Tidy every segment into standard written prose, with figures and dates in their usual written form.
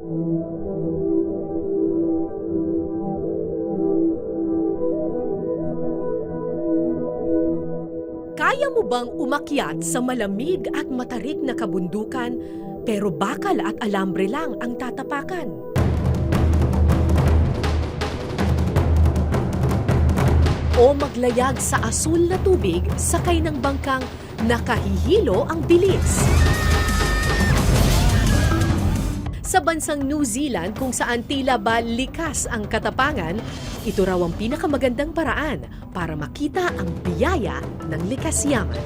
Kaya mo bang umakyat sa malamig at matarik na kabundukan pero bakal at alambre lang ang tatapakan? O maglayag sa asul na tubig sakay ng bangkang nakahihilo ang bilis? Sa bansang New Zealand kung saan tila ba likas ang katapangan, ito raw ang pinakamagandang paraan para makita ang biyaya ng likas yaman.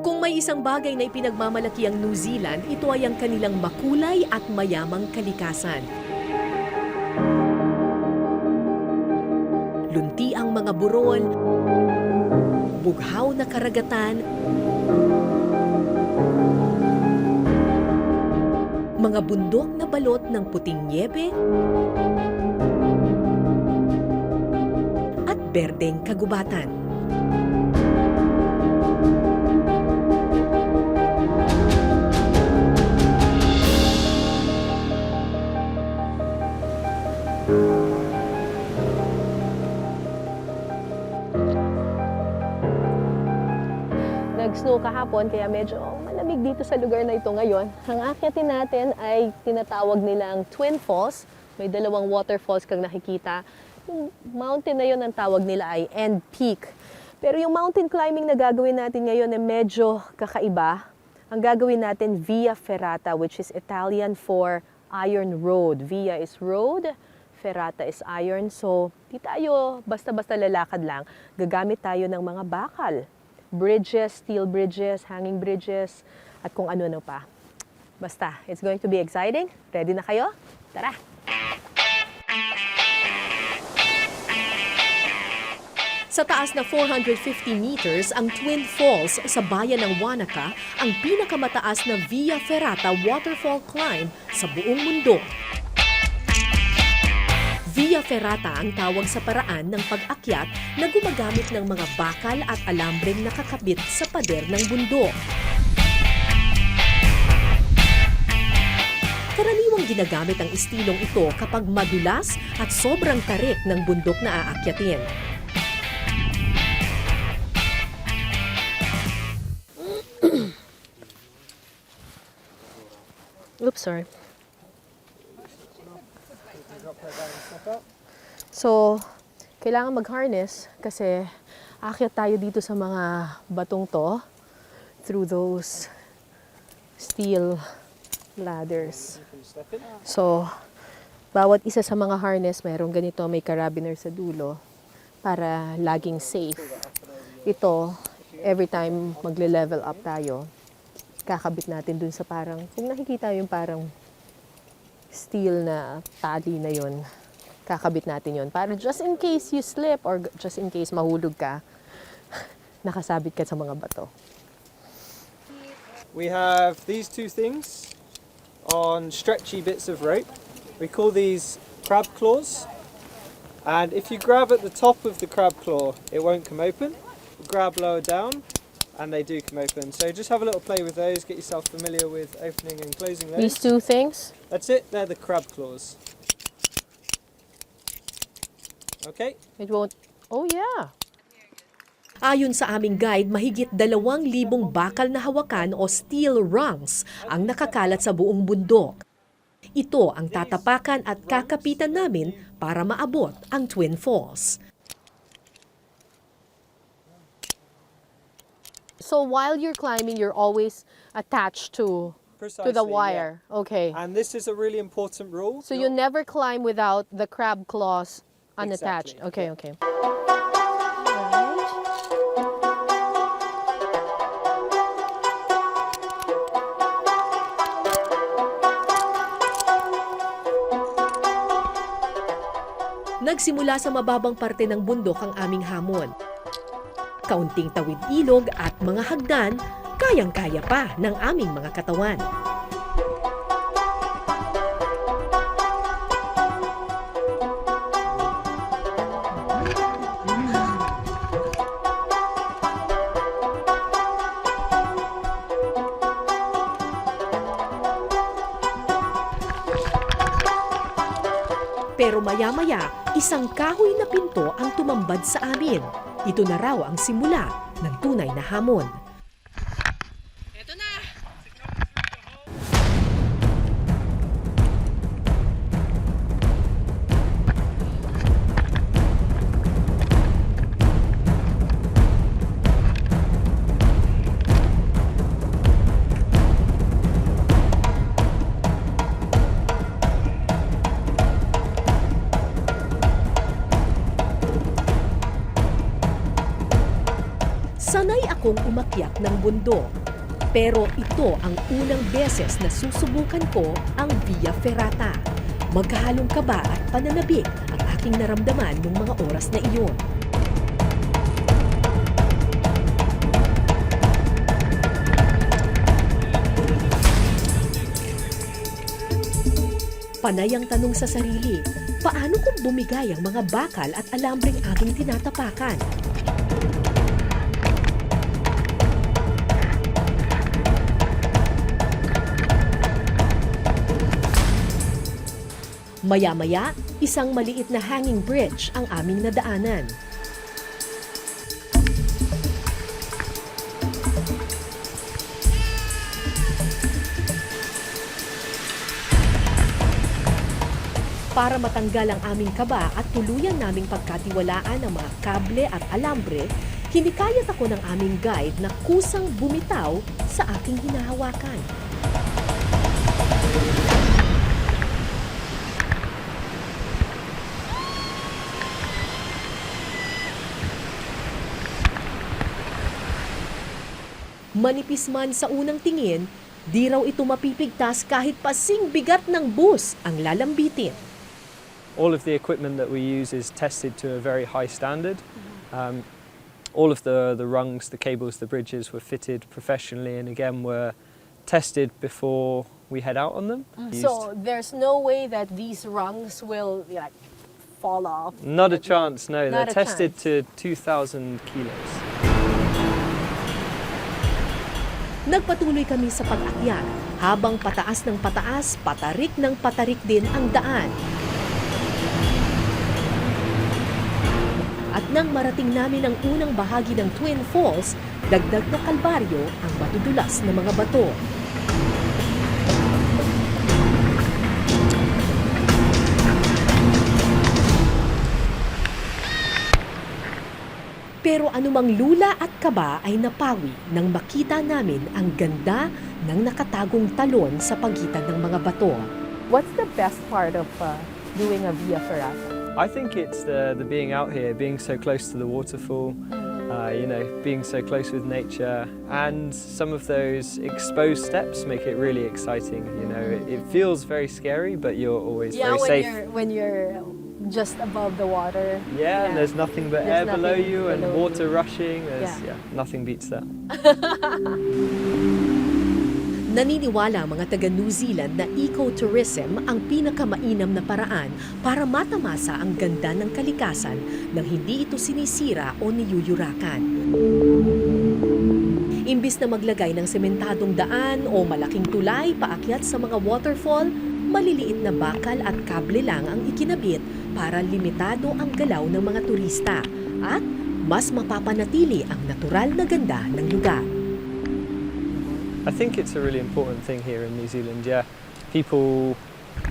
Kung may isang bagay na ipinagmamalaki ang New Zealand, ito ay ang kanilang makulay at mayamang kalikasan. Lunti ang mga burol, bughaw na karagatan, mga bundok na balot ng puting nyebe, at berdeng kagubatan. Nag-snow kahapon kaya medyo malamig dito sa lugar na ito ngayon. Ang akyatin natin ay tinatawag nilang Twin Falls. May dalawang waterfalls kang nakikita. Yung mountain na yun ang tawag nila ay End Peak. Pero yung mountain climbing na gagawin natin ngayon ay medyo kakaiba. Ang gagawin natin Via Ferrata, which is Italian for Iron Road. Via is road, Ferrata is iron. So di tayo basta-basta lalakad lang. Gagamit tayo ng mga bakal. Bridges, steel bridges, hanging bridges, at kung ano-ano pa. Basta, it's going to be exciting. Ready na kayo? Tara! Sa taas na 450 meters, ang Twin Falls sa bayan ng Wanaka ang pinakamataas na Via Ferrata waterfall climb sa buong mundo. Via Ferrata ang tawag sa paraan ng pag-akyat na gumagamit ng mga bakal at alambreng nakakabit sa pader ng bundok. Karaniwang ginagamit ang istilong ito kapag madulas at sobrang tarik ng bundok na aakyatin. Oops, sorry. So, kailangan mag-harness kasi aakyat tayo dito sa mga batong to through those steel ladders. So, bawat isa sa mga harness mayroong ganito, may carabiner sa dulo para laging safe. Ito, every time magle-level up tayo, kakabit natin dun sa parang, kung nakikita yung parang steel na tali na yon, kakabit natin yon para just in case you slip or just in case mahulog ka, nakasabit ka sa mga bato. We have these two things on stretchy bits of rope. We call these crab claws. And if you grab at the top of the crab claw, it won't come open. Grab lower down, and they do come open. So just have a little play with those, get yourself familiar with opening and closing those. These two things? That's it, they're the crab claws. Okay? It won't, oh yeah. Ayon sa aming guide, mahigit 2,000 bakal na hawakan o steel rungs ang nakakalat sa buong bundok. Ito ang tatapakan at kakapitan namin para maabot ang Twin Falls. So while you're climbing, you're always attached to Precisely, the wire. yeah. Okay. And this is a really important rule. So you never climb without the crab claws unattached. Exactly, Okay, yeah. okay. Nagsimula sa mababang parte ng bundok ang aming hamon. Kaunting tawid ilog at mga hagdan, kayang-kaya pa ng aming mga katawan. Pero maya-maya, isang kahoy na pinto ang tumambad sa amin. Ito na raw ang simula ng tunay na hamon. Sanay akong umakyat ng bundok. Pero ito ang unang beses na susubukan ko ang Via Ferrata. Maghahalong kaba at pananabik ang aking naramdaman ng mga oras na iyon. Panay ang tanong sa sarili, paano kung bumigay ang mga bakal at alambreng aking tinatapakan? Maya-maya, isang maliit na hanging bridge ang aming nadaanan. Para matanggal ang aming kaba at tuluyan naming pagkatiwalaan ang mga kable at alambre, hinikayat ako ng aming guide na kusang bumitaw sa aking hinahawakan. Manipis man sa unang tingin, di raw ito mapipigtas kahit pasing bigat ng bus ang lalambitin. All of the equipment that we use is tested to a very high standard. All of the rungs, the cables, the bridges were fitted professionally and again were tested before we head out on them. So there's no way that these rungs will like fall off? Not a chance, no. Not They're a tested chance. to 2,000 kilos. Nagpatuloy kami sa pag-akyat, habang pataas ng pataas, patarik ng patarik din ang daan. At nang marating namin ang unang bahagi ng Twin Falls, dagdag na kalbaryo ang madudulas na mga bato. Pero anumang lula at kaba ay napawi nang makita namin ang ganda ng nakatagong talon sa pagitan ng mga bato. What's the best part of doing a Via Ferrata? I think it's the being out here, being so close to the waterfall, being so close with nature, and some of those exposed steps make it really exciting. It feels very scary, but you're always very safe. When you're just above the water. Yeah, and there's nothing but There's air below nothing you and below water you. rushing. Yeah. Nothing beats that. Naniniwala ang mga taga New Zealand na ecotourism ang pinakamainam na paraan para matamasa ang ganda ng kalikasan nang hindi ito sinisira o niyuyurakan. Imbis na maglagay ng sementadong daan o malaking tulay paakyat sa mga waterfall, maliliit na bakal at kable lang ang ikinabit para limitado ang galaw ng mga turista at mas mapapanatili ang natural na ganda ng lugar. I think it's a really important thing here in New Zealand. Yeah, people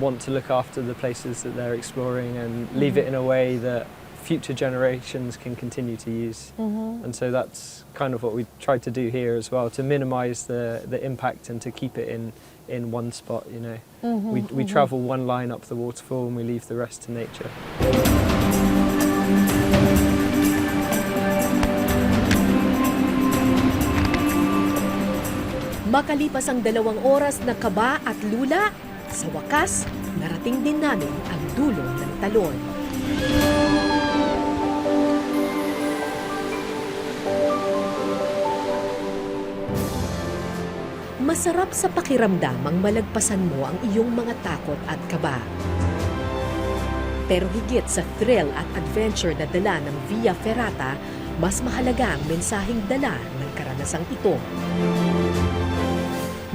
want to look after the places that they're exploring and leave it in a way that future generations can continue to use. And so that's kind of what we tried to do here as well, to minimise the impact and to keep it in one spot. We travel one line up the waterfall and we leave the rest to nature. Makalipas ang 2 oras na kaba at lula, sa wakas, narating din namin ang dulo ng talon. Masarap sa pakiramdam ang malagpasan mo ang iyong mga takot at kaba. Pero higit sa thrill at adventure na dala ng Via Ferrata, mas mahalaga ang mensaheng dala ng karanasang ito.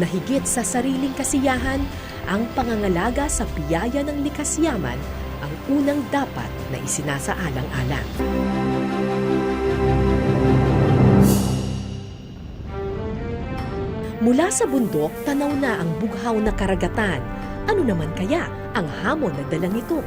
Na higit sa sariling kasiyahan, ang pangangalaga sa biyaya ng likas yaman ang unang dapat na isinasaalang-alang. Mula sa bundok, tanaw na ang bughaw na karagatan. Ano naman kaya ang hamon na dala nito?